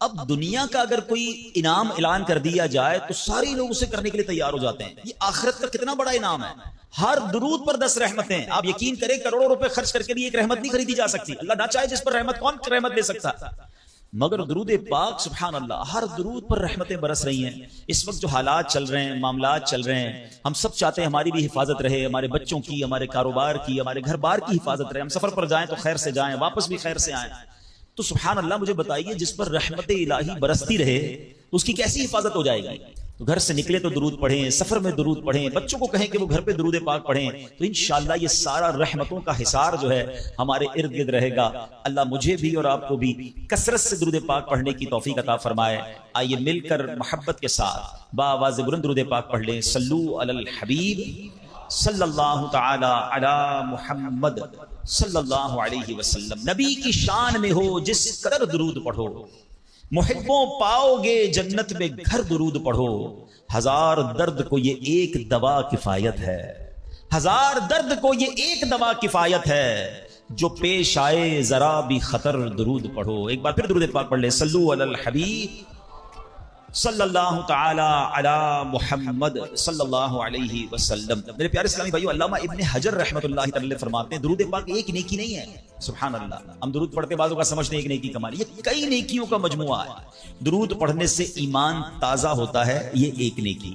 اب دنیا کا اگر کوئی انعام اعلان کر دیا جائے تو سارے لوگ اسے کرنے کے لیے تیار ہو جاتے ہیں. یہ آخرت کا کتنا بڑا انعام ہے. ہر درود پر 10 رحمتیں. آپ یقین کریں کروڑوں روپے خرچ کر کے بھی ایک رحمت نہیں خریدی جا سکتی. اللہ نہ چاہے جس پر رحمت, کون رحمت دے سکتا, مگر درود پاک سبحان اللہ ہر درود پر رحمتیں برس رہی ہیں. اس وقت جو حالات چل رہے ہیں, معاملات چل رہے ہیں, ہم سب چاہتے ہیں ہماری بھی حفاظت رہے, ہمارے بچوں کی, ہمارے کاروبار کی, ہمارے گھر بار کی حفاظت رہے. ہم سفر پر جائیں تو خیر سے جائیں, واپس بھی خیر سے آئیں. تو سبحان اللہ مجھے بتائیے جس پر رحمت الہی برستی رہے تو اس کی کیسی حفاظت ہو جائے گی. تو گھر سے نکلے تو درود پڑھیں, سفر میں درود پڑھیں, بچوں کو کہیں کہ وہ گھر پہ درود پاک پڑھیں, تو انشاءاللہ یہ سارا رحمتوں کا حصار جو ہے ہمارے ارد گرد رہے گا. اللہ مجھے بھی اور آپ کو بھی کثرت سے درود پاک پڑھنے کی توفیق عطا فرمائے. آئیے مل کر محبت کے ساتھ بآواز بلند درود پاک پڑھ لیں. صلو علی الحبیب صلی اللہ تعالی علی محمد صلی اللہ علیہ وسلم. نبی کی شان میں ہو جس قدر درود پڑھو, محبوں پاؤ گے جنت میں گھر. درود پڑھو, ہزار درد کو یہ ایک دوا کفایت ہے, ہزار درد کو یہ ایک دوا کفایت ہے, جو پیش آئے ذرا بھی خطر درود پڑھو. ایک بار پھر درود پاک پڑھ لیں. صلو علی الحبیب صلی اللہ تعالی علی محمد صلی اللہ علیہ وسلم. میرے پیارے اسلامی بھائیو, علامہ ابن حجر رحمۃ اللہ تعالی فرماتے ہیں درود پاک ایک نیکی نہیں ہے. سبحان اللہ, ہم درود پڑھتے بعضوں کا سمجھتے ہیں ایک نیکی کمال, یہ کئی نیکیوں کا مجموعہ ہے. درود پڑھنے سے ایمان تازہ ہوتا ہے, یہ ایک نیکی.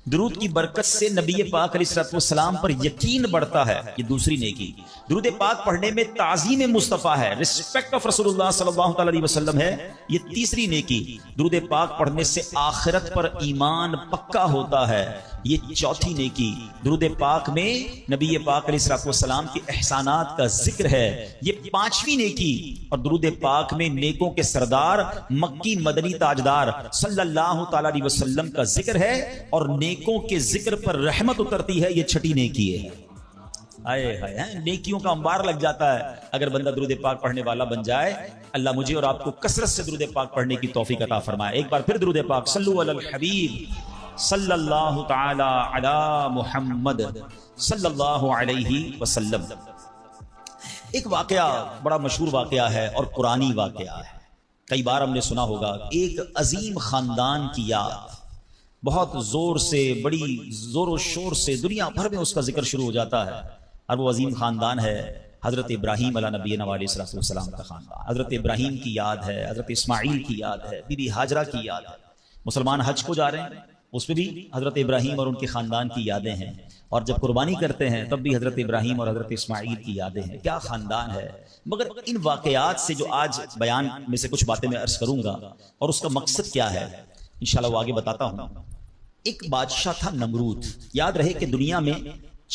درود کی برکت سے نبی پاک علیہ السلام پر یقین بڑھتا ہے, یہ دوسری نیکی. درود پاک پڑھنے میں تعظیم مصطفیٰ ہے, رسپیکٹ آف رسول اللہ صلی اللہ علیہ وسلم ہے, یہ تیسری نیکی. درود پاک پڑھنے سے آخرت پر ایمان پکا ہوتا ہے, یہ چوتھی نیکی. درود پاک میں نبی پاک علیہ السلام کے احسانات کا ذکر ہے, یہ پانچویں نیکی. اور درود پاک میں نیکوں کے سردار مکی مدنی تاجدار صلی اللہ تعالی علیہ وسلم کا ذکر ہے, اور نیکوں کے ذکر پر رحمت اترتی ہے, یہ چھٹی نیکی ہے. آئے ہائے, نیکیوں کا انبار لگ جاتا ہے اگر بندہ درود پاک پڑھنے والا بن جائے. اللہ مجھے اور آپ کو کثرت سے درود پاک پڑھنے کی توفیق عطا فرمائے. ایک بار پھر درود پاک. صلو علی الحبیب صلی اللہ تعالی علی محمد صلی اللہ علیہ وسلم. ایک واقعہ بڑا مشہور واقعہ ہے اور قرآنی واقعہ ہے. کئی بار ہم نے سنا ہوگا. ایک عظیم خاندان کی یاد بہت زور سے, بڑی زور و شور سے دنیا بھر میں اس کا ذکر شروع ہو جاتا ہے, اور وہ عظیم خاندان ہے حضرت ابراہیم علیہ نبینا علیہ السلام کا خاندان. حضرت ابراہیم کی یاد ہے, حضرت اسماعیل کی یاد ہے, بی بی ہاجرہ کی یاد ہے. مسلمان حج کو جا رہے ہیں, اس پہ بھی حضرت ابراہیم اور ان کے خاندان کی یادیں ہیں, اور جب قربانی کرتے ہیں تب بھی حضرت ابراہیم اور حضرت اسماعیل کی یادیں ہیں. کیا خاندان ہے. مگر ان واقعات سے جو آج بیان میں سے کچھ باتیں میں عرض کروں گا, اور اس کا مقصد کیا ہے انشاءاللہ وہ آگے بتاتا ہوں. ایک بادشاہ تھا نمرود. یاد رہے کہ دنیا میں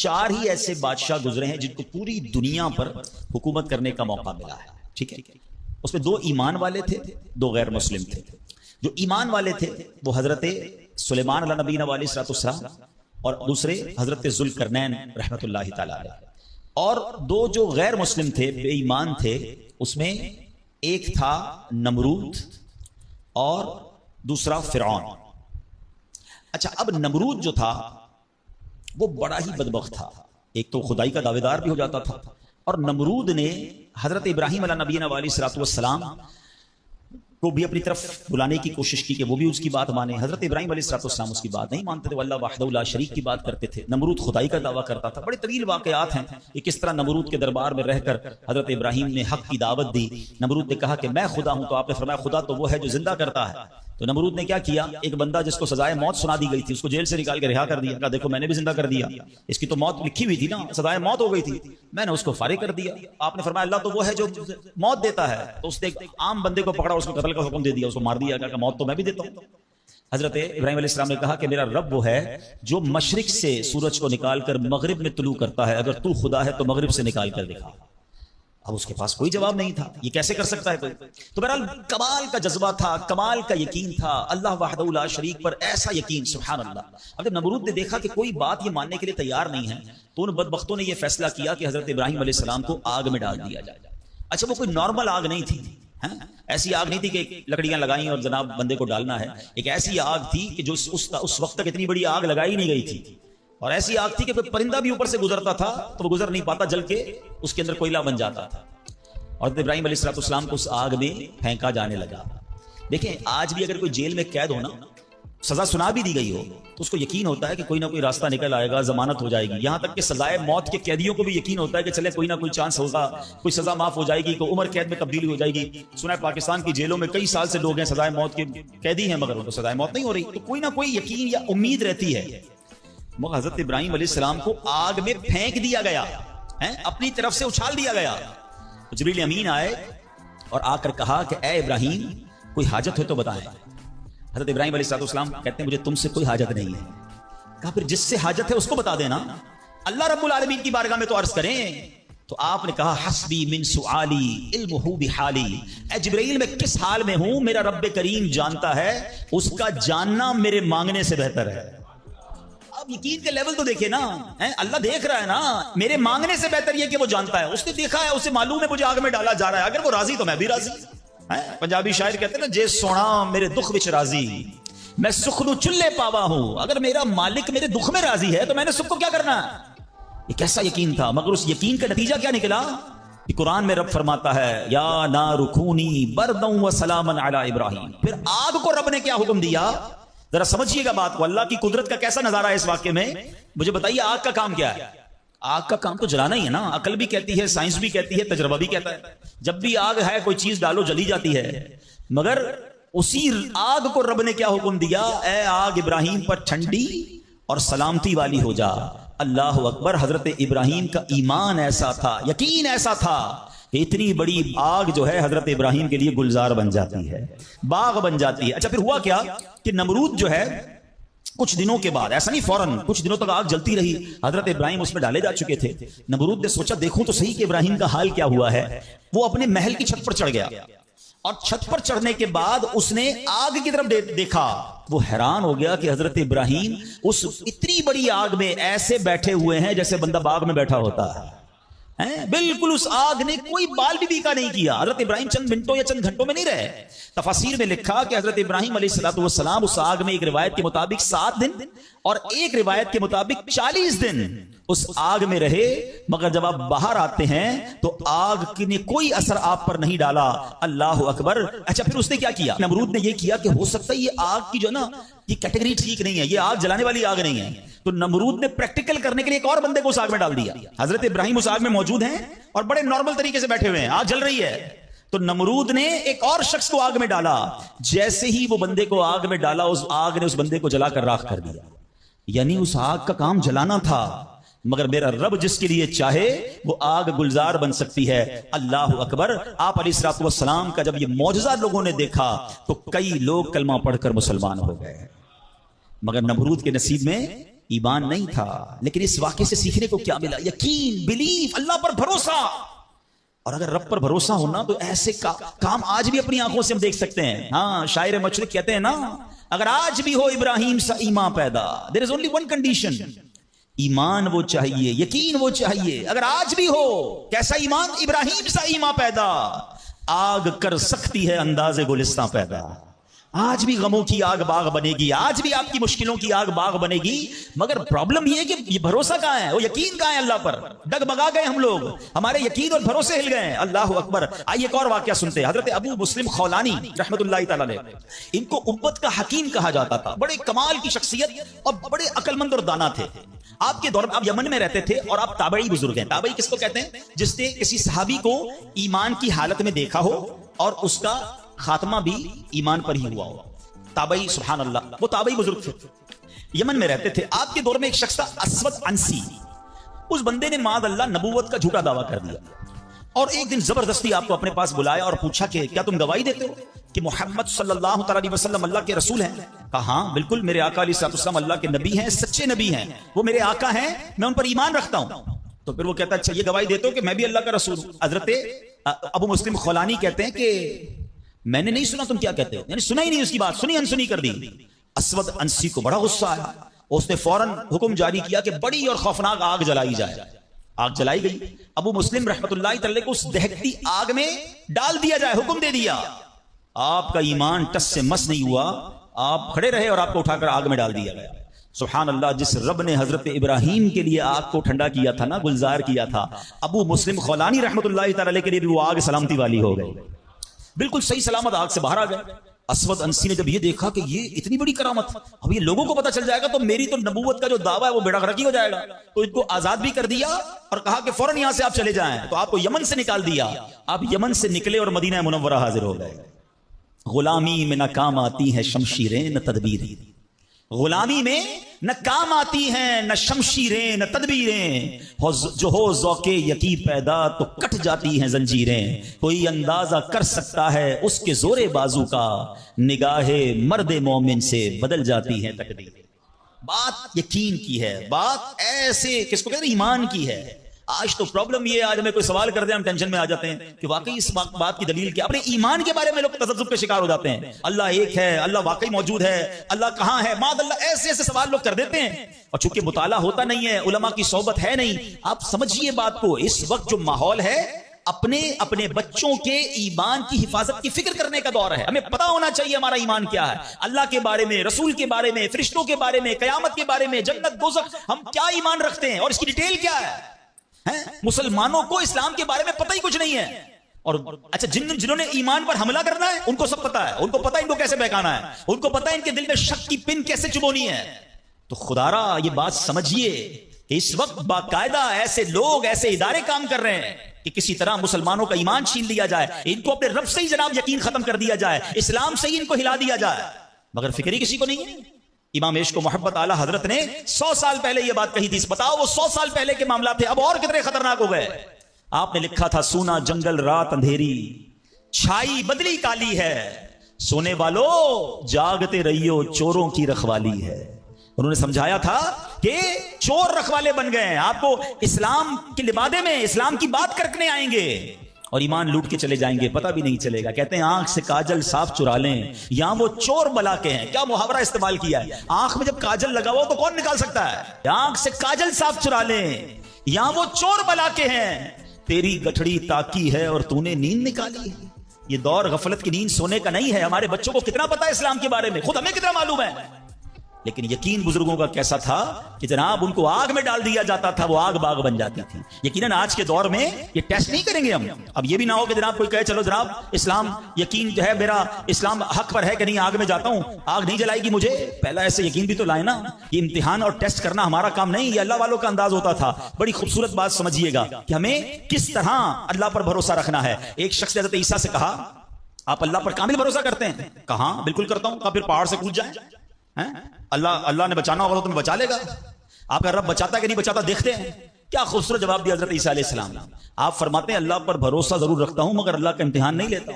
4 ہی ایسے بادشاہ گزرے ہیں جن کو پوری دنیا پر حکومت کرنے کا موقع ملا ہے. ٹھیک ہے, اس میں 2 ایمان والے تھے, 2 غیر مسلم تھے. جو ایمان والے تھے وہ حضرت سلیمان علیہ نبینا علیہ السلام, اور دوسرے حضرت ذوالقرنین رحمۃ اللہ تعالی علیہ. اور 2 جو غیر مسلم تھے, بے ایمان تھے, اس میں ایک تھا نمرود اور دوسرا فرعون. اچھا, اب نمرود جو تھا وہ بڑا ہی بدبخت تھا. ایک تو خدائی کا دعوے دار بھی ہو جاتا تھا, اور نمرود نے حضرت ابراہیم علیہ نبینا علیہ السلام کو بھی اپنی طرف بلانے کی کوشش کی کہ وہ بھی اس کی بات مانے. حضرت ابراہیم علیہ السلام اس کی بات نہیں مانتے تھے, وہ اللہ وحدہ لا شریک کی بات کرتے تھے. نمرود خدائی کا دعویٰ کرتا تھا. بڑے طویل واقعات ہیں کہ کس طرح نمرود کے دربار میں رہ کر حضرت ابراہیم نے حق کی دعوت دی. نمرود نے کہا کہ میں خدا ہوں, تو آپ نے فرمایا خدا تو وہ ہے جو زندہ کرتا ہے. تو نمرود نے کیا کیا, ایک بندہ جس کو سزائے موت سنا دی گئی تھی اس کو جیل سے نکال کے رہا کر دیا. کہا دیکھو میں نے بھی زندہ کر دیا, اس کی تو موت لکھی ہوئی تھی نا, سزائے موت ہو گئی تھی, میں نے اس کو فارغ کر دیا. آپ نے فرمایا اللہ تو وہ ہے جو موت دیتا ہے. تو اس نے ایک عام بندے کو پکڑا, اس کو قتل کا حکم دے دیا, اس کو مار دیا. کہ موت تو میں بھی دیتا ہوں. حضرت ابراہیم علیہ السلام نے کہا کہ میرا رب وہ ہے جو مشرق سے سورج کو نکال کر مغرب میں طلوع کرتا ہے, اگر تو خدا ہے تو مغرب سے نکال کر دکھا. اب اس کے پاس کوئی جواب نہیں تھا, یہ کیسے کر سکتا ہے کوئی. تو بہرحال کمال کا جذبہ تھا, کمال کا یقین تھا, اللہ وحدہ لا شریک پر ایسا یقین, سبحان اللہ. اب جب نمرود نے دیکھا کہ کوئی بات یہ ماننے کے لیے تیار نہیں ہے, تو ان بدبختوں نے یہ فیصلہ کیا کہ حضرت ابراہیم علیہ السلام کو آگ میں ڈال دیا جائے. اچھا, وہ کوئی نارمل آگ نہیں تھی, ایسی آگ نہیں تھی کہ لکڑیاں لگائیں اور جناب بندے کو ڈالنا ہے. ایک ایسی آگ تھی کہ جو اس وقت تک اتنی بڑی آگ لگائی نہیں گئی تھی, اور ایسی آگ تھی کہ کوئی پرندہ بھی اوپر سے گزرتا تھا تو وہ گزر نہیں پاتا, جل کے اس کے اندر کوئلہ بن جاتا تھا. اور ابراہیم علیہ السلام کو اس آگ میں پھینکا جانے لگا. دیکھیں آج بھی اگر کوئی جیل میں قید ہو نا, سزا سنا بھی دی گئی ہو, تو اس کو یقین ہوتا ہے کہ کوئی نہ کوئی راستہ نکل آئے گا, ضمانت ہو جائے گی. یہاں تک کہ سزائے موت کے قیدیوں کو بھی یقین ہوتا ہے کہ چلے کوئی نہ کوئی چانس ہوگا, کوئی سزا معاف ہو جائے گی, کوئی عمر قید میں تبدیلی ہو جائے گی. سنا ہے پاکستان کی جیلوں میں کئی سال سے لوگ ہیں سزائے موت کے قیدی ہیں, مگر ان کو سزائے موت نہیں ہو رہی. تو کوئی نہ کوئی یقین یا امید رہتی ہے. مگر حضرت ابراہیم علیہ السلام کو آگ میں پھینک دیا گیا, اپنی طرف سے اچھال دیا گیا. جبریل امین آئے اور آ کر کہا کہ اے ابراہیم کوئی حاجت ہے تو بتائیں. حضرت ابراہیم علیہ السلام کہتے ہیں مجھے تم سے کوئی حاجت نہیں ہے. کہا پھر جس سے حاجت ہے اس کو بتا دینا, اللہ رب العالمین کی بارگاہ میں تو عرض کریں. تو آپ نے کہا حسبی من سؤالی علمہ بحالی, اے جبرائیل میں کس حال میں ہوں میرا رب کریم جانتا ہے, اس کا جاننا میرے مانگنے سے بہتر ہے. اب یقین کے لیول تو دیکھیں نا, اللہ دیکھ رہا ہے نا, میرے مانگنے سے بہتر یہ کہ وہ جانتا ہے. اس نے دیکھا ہے, اسے معلوم ہے مجھے آگ میں ڈالا جا رہا ہے, اگر وہ راضی تو میں بھی راضی. پنجابی شاعر کہتے ہیں نا, جے سونا میرے دکھ وچ راضی میں سکھ نو چلے پاوا ہوں. اگر میرا مالک میرے دکھ میں راضی ہے تو میں نے سکھ کو کیا کرنا ہے. یہ کیسا یقین تھا, مگر اس یقین کا نتیجہ کیا نکلا کہ قرآن میں رب فرماتا ہے یا نار کونی بردا و سلاما علی ابراہیم. پھر آگ کو رب نے کیا حکم دیا, ذرا سمجھیے گا بات کو, اللہ کی قدرت کا کیسا نظارہ ہے اس واقعے میں. مجھے بتائیے آگ کا کام کیا ہے. آگ کا کام تو جلانا ہی ہے نا, عقل بھی کہتی ہے, سائنس بھی کہتی ہے, تجربہ بھی کہتا ہے. جب بھی آگ ہے کوئی چیز ڈالو جلی جاتی ہے. مگر اسی آگ کو رب نے کیا حکم دیا, اے آگ ابراہیم پر ٹھنڈی اور سلامتی والی ہو جا. اللہ اکبر. حضرت ابراہیم کا ایمان ایسا تھا, یقین ایسا تھا کہ اتنی بڑی آگ جو ہے حضرت ابراہیم کے لیے گلزار بن جاتی ہے, باغ بن جاتی ہے. اچھا پھر ہوا کیا کہ نمرود جو ہے کچھ دنوں کے بعد, ایسا نہیں فوراً, کچھ دنوں تک آگ جلتی رہی. حضرت ابراہیم اس میں ڈالے جا چکے تھے. نمرود نے سوچا دیکھوں تو صحیح کہ ابراہیم کا حال کیا ہوا ہے. وہ اپنے محل کی چھت پر چڑھ گیا, اور چھت پر چڑھنے کے بعد اس نے آگ کی طرف دیکھا. وہ حیران ہو گیا کہ حضرت ابراہیم اس اتنی بڑی آگ میں ایسے بیٹھے ہوئے ہیں جیسے بندہ باغ میں بیٹھا ہوتا ہے. بالکل اس آگ نے کوئی بال بھی بیکا نہیں کیا. حضرت ابراہیم چند منٹوں یا چند گھنٹوں میں نہیں رہے. تفاسیر میں لکھا کہ حضرت ابراہیم علیہ السلام اس آگ میں ایک روایت کے مطابق 7 دن اور ایک روایت کے مطابق 40 دن اس آگ میں رہے. مگر جب آپ باہر آتے ہیں تو آگ نے کوئی اثر آپ پر نہیں ڈالا. اللہ اکبر. اچھا پھر اس نے کیا کیا, نمرود نے یہ کیا کہ ہو سکتا ہے یہ آگ کی جو نا یہ کیٹیگری ٹھیک نہیں ہے, یہ آگ جلانے والی آگ نہیں ہے. تو نمرود نے پریکٹیکل کرنے کے لیے ایک اور بندے کو اس آگ میں ڈال دیا. حضرت ابراہیم اس آگ میں موجود ہیں اور بڑے نارمل طریقے سے بیٹھے ہوئے ہیں, آگ جل رہی ہے. تو نمرود نے ایک اور شخص کو آگ میں ڈالا. جیسے ہی وہ بندے کو آگ میں ڈالا, اس آگ نے اس بندے کو جلا کر راکھ کر دیا. یعنی اس آگ کا کام جلانا تھا, مگر میرا رب جس کے لیے چاہے وہ آگ گلزار بن سکتی ہے. اللہ اکبر. آپ علیہ السلام کا جب یہ معجزہ لوگوں نے دیکھا تو کئی لوگ کلمہ پڑھ کر مسلمان ہو گئے. مگر نمرود کے نصیب میں ایمان نہیں تھا. لیکن اس واقعے سے سیکھنے کو کیا ملا, یقین, بلیف, اللہ پر بھروسہ. اور اگر رب پر بھروسہ ہونا تو ایسے کام آج بھی اپنی آنکھوں سے ہم دیکھ سکتے ہیں. ہاں شاعر مشرق کہتے ہیں نا, اگر آج بھی ہو ابراہیم سا ایمان پیدا, there is only one condition, ایمان وہ چاہیے, یقین وہ چاہیے. اگر آج بھی ہو کیسا ایمان, ابراہیم سا ایمان پیدا, آگ کر سکتی ہے انداز گلستان پیدا. آج بھی غموں کی آگ باغ بنے گی, آج بھی آپ کی مشکلوں کی آگ باغ بنے گی. مگر پرابلم یہ ہے کہ یہ بھروسہ کہاں ہے, وہ یقین کہاں ہے اللہ پر. ڈگمگا گئے ہم لوگ, ہمارے یقین اور بھروسے ہل گئے ہیں. اللہ اکبر. آئیے ایک اور واقعہ سنتے ہیں. حضرت ابو مسلم خولانی رحمت اللہ تعالی علیہ, ان کو امت کا حکیم کہا جاتا تھا. بڑے کمال کی شخصیت اور بڑے عقل مند اور دانا تھے. آپ کے دور میں آپ یمن میں رہتے تھے اور آپ تابعی بزرگ ہیں. تابعی کس کو کہتے ہیں, جس نے کسی صحابی کو ایمان کی حالت میں دیکھا ہو اور اس کا خاتمہ بھی ایمان پر ہی ہوا ہو. تابعی, سبحان اللہ, وہ تابعی بزرگ تھے, یمن میں رہتے تھے. آپ کے دور میں ایک شخص تھا اسود انسی. اس بندے نے معاذ اللہ نبوت کا جھوٹا دعویٰ کر دیا اور ایک دن زبردستی آپ کو اپنے پاس بلایا اور پوچھا کہ کیا تم گواہی دیتے ہو کہ محمد صلی اللہ تعالی وسلم اللہ کے رسول ہیں؟ کہا ہاں بالکل, میرے آقا علیہ السلام اللہ کے نبی ہیں, سچے نبی ہیں, وہ میرے آقا ہیں, میں ان پر ایمان رکھتا ہوں. تو پھر وہ کہتا ہے اچھا یہ گواہی دیتے ہو کہ میں بھی اللہ کا رسول ہوں. حضرت ابو مسلم خولانی کہتے ہیں کہ میں نے نہیں سنا تم کیا کہتے ہو, یعنی سنا ہی نہیں, اس کی بات سنی انسنی کر دی. اسود انسی کو بڑا غصہ آیا, اس نے فوراً حکم جاری کیا کہ بڑی اور خوفناک آگ جلائی جائے. آگ جلائی گئی. ابو مسلم رحمت اللہ تعالی کو اس دہکتی آگ میں ڈال دیا جائے, حکم دے دیا. آپ کا ایمان ٹس سے مس نہیں ہوا, آپ کھڑے رہے اور آپ کو اٹھا کر آگ میں ڈال دیا گیا. سبحان اللہ. جس رب نے حضرت ابراہیم کے لیے آگ کو ٹھنڈا کیا تھا نا, گلزار کیا تھا, ابو مسلم خولانی رحمت اللہ تعالی کے لیے بھی وہ آگ سلامتی والی ہو گئی. بالکل صحیح سلامت آگ سے باہر آ گئے. اسود انسی نے جب یہ دیکھا کہ یہ اتنی بڑی کرامت، اب یہ لوگوں کو پتا چل جائے گا تو میری تو نبوت کا جو دعویٰ ہے وہ بیڑا غرقی ہو جائے گا، تو ان کو آزاد بھی کر دیا اور کہا کہ فوراً یہاں سے آپ چلے جائیں، تو آپ کو یمن سے نکال دیا، آپ یمن سے نکلے اور مدینہ منورہ حاضر ہو گئے۔ غلامی میں نہ کام آتی ہیں شمشیریں نہ تدبیریں، غلامی میں نہ کام آتی ہیں نہ شمشیریں نہ تدبیریں، جو ہو ذوق یقین پیدا تو کٹ جاتی ہیں زنجیریں، کوئی اندازہ کر سکتا ہے اس کے زور بازو کا، نگاہ مرد مومن سے بدل جاتی ہیں تقدیریں۔ بات یقین کی ہے، بات ایسے کس کو کہتے ہیں، ایمان کی ہے۔ آج تو پرابلم یہ ہے، آج ہمیں کوئی سوال کر دیں ہم ٹینشن میں آ جاتے ہیں کہ واقعی اس بات کی دلیل کیا، اپنے ایمان کے بارے میں لوگ تذبذب کے شکار ہو جاتے ہیں، اللہ ایک ہے، اللہ واقعی موجود ہے، اللہ کہاں ہے، معاذ اللہ، ایسے ایسے سوال لوگ کر دیتے ہیں، اور چونکہ مطالعہ ہوتا نہیں ہے، علماء کی صحبت ہے نہیں۔ آپ سمجھیے بات کو، اس وقت جو ماحول ہے اپنے بچوں کے ایمان کی حفاظت کی فکر کرنے کا دور ہے۔ ہمیں پتا ہونا چاہیے ہمارا ایمان کیا ہے، اللہ کے بارے میں، رسول کے بارے میں، فرشتوں کے بارے میں، قیامت کے بارے میں، جنت دوزخ، ہم کیا ایمان رکھتے ہیں اور اس کی ڈیٹیل کیا ہے۔ مسلمانوں کو اسلام کے بارے میں پتہ ہی کچھ نہیں ہے، اور اچھا جنہوں نے ایمان پر حملہ کرنا ہے ان کو سب پتا ہے، ان کو پتا ہے ان کو کیسے بہکانا ہے، ان کو پتا ہے ان کے دل میں شک کی پن کیسے چبونی ہے۔ تو خدارا یہ بات سمجھیے کہ اس وقت باقاعدہ ایسے لوگ، ایسے ادارے کام کر رہے ہیں کہ کسی طرح مسلمانوں کا ایمان چھین لیا جائے، ان کو اپنے رب سے ہی جناب یقین ختم کر دیا جائے، اسلام سے ہی ان کو ہلا دیا جائے، مگر فکر ہی کسی کو نہیں ہے۔ امام عشق و محبت اعلی حضرت نے 100 سال پہلے یہ بات کہی تھی، بتاؤ وہ 100 سال پہلے کے معاملات تھے، اب اور کتنے خطرناک ہو گئے۔ آپ نے لکھا تھا سونا جنگل رات اندھیری، چھائی بدلی کالی ہے، سونے والو جاگتے رہیو چوروں کی رکھوالی ہے۔ انہوں نے سمجھایا تھا کہ چور رکھوالے بن گئے ہیں، آپ کو اسلام کے لبادے میں اسلام کی بات کرنے آئیں گے اور ایمان لوٹ کے چلے جائیں گے، پتہ بھی نہیں چلے گا۔ کہتے ہیں آنکھ سے کاجل صاف چرا لیں، یہاں وہ چور بلا کے ہیں۔ کیا محاورہ استعمال کیا ہے، آنکھ میں جب کاجل لگا ہوا تو کون نکال سکتا ہے، آنکھ سے کاجل صاف چرا لیں، یہاں وہ چور بلا کے ہیں، تیری گٹھڑی تاکی ہے اور تو نے نیند نکالی ہے۔ یہ دور غفلت کی نیند سونے کا نہیں ہے۔ ہمارے بچوں کو کتنا پتا ہے اسلام کے بارے میں، خود ہمیں کتنا معلوم ہے، لیکن یقین بزرگوں کا کیسا تھا کہ جناب ان کو آگ میں ڈال دیا جاتا تھا، وہ آگ باغ بن جاتی تھی۔ یقیناً آج کے دور میں یہ ٹیسٹ نہیں کریں گے ہم، اب یہ بھی نہ ہو کہ جناب کوئی کہے چلو جناب اسلام یقین جو ہے میرا اسلام حق پر ہے کہ نہیں، آگ میں جاتا ہوں، آگ نہیں جلائے گی مجھے، پہلا ایسے یقین بھی تو لائے نا۔ یہ امتحان اور ٹیسٹ کرنا ہمارا کام نہیں، یہ اللہ والوں کا انداز ہوتا تھا۔ بڑی خوبصورت بات سمجھیے گا کہ ہمیں کس طرح اللہ پر بھروسہ رکھنا ہے۔ ایک شخص نے حضرت عیسیٰ سے کہا آپ اللہ پر کامل بھروسہ کرتے ہیں؟ کہاں بالکل کرتا ہوں۔ کہا پھر پہاڑ سے کود جائیں، اللہ نے بچانا ہوگا تو تمہیں بچا لے گا، آپ کا رب بچاتا ہے کہ نہیں بچاتا دیکھتے ہیں۔ کیا خوبصورت جواب دیا حضرت عیسیٰ علیہ السلام نے۔ آپ فرماتے ہیں اللہ پر بھروسہ ضرور رکھتا ہوں مگر اللہ کا امتحان نہیں لیتا۔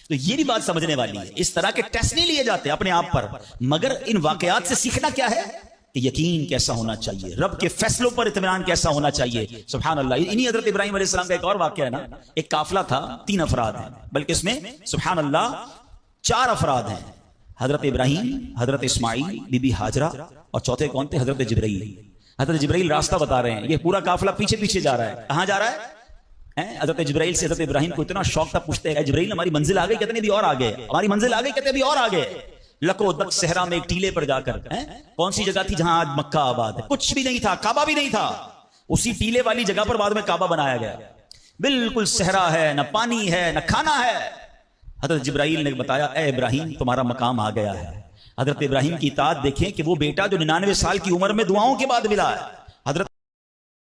تو یہ بھی بات سمجھنے والی ہے، اس طرح کے ٹیسٹ نہیں لیے جاتے اپنے آپ پر، مگر ان واقعات سے سیکھنا کیا ہے کہ یقین کیسا ہونا چاہیے، رب کے فیصلوں پر اطمینان کیسا ہونا چاہیے۔ سبحان اللہ، انہی حضرت ابراہیم علیہ السلام کا ایک اور واقعہ ہے نا، ایک قافلہ تھا، 3 افراد ہیں، بلکہ اس میں سبحان اللہ 4 افراد ہیں، حضرت ابراہیم، حضرت اسماعیل، بی بی ہاجرہ، اور چوتھے کون تھے؟ حضرت جبرائیل۔ حضرت جبرائیل راستہ بتا رہے ہیں، یہ پورا قافلہ پیچھے پیچھے جا رہا ہے، کہاں جا رہا ہے؟ حضرت جبرائیل سے حضرت ابراہیم کو اتنا شوق تھا، پوچھتے ہیں جبرائیل ہماری منزل آ گئی؟ کہتے ہیں بھی اور آگے، ہماری منزل آ گئی، کہتے ہیں بھی اور آگے۔ لکو دک صحرا میں ایک ٹیلے پر جا کر، کون سی جگہ تھی جہاں آج مکہ آباد ہے، کچھ بھی نہیں تھا، کعبہ بھی نہیں تھا، اسی ٹیلے والی جگہ پر بعد میں کعبہ بنایا گیا، بالکل صحرا ہے، نہ پانی ہے نہ کھانا ہے۔ حضرت جبرائیل نے بتایا اے ابراہیم تمہارا مقام آ گیا ہے۔ حضرت ابراہیم کی اطاعت دیکھیں کہ وہ بیٹا جو 99 سال کی عمر میں دعاؤں کے بعد ملا ہے،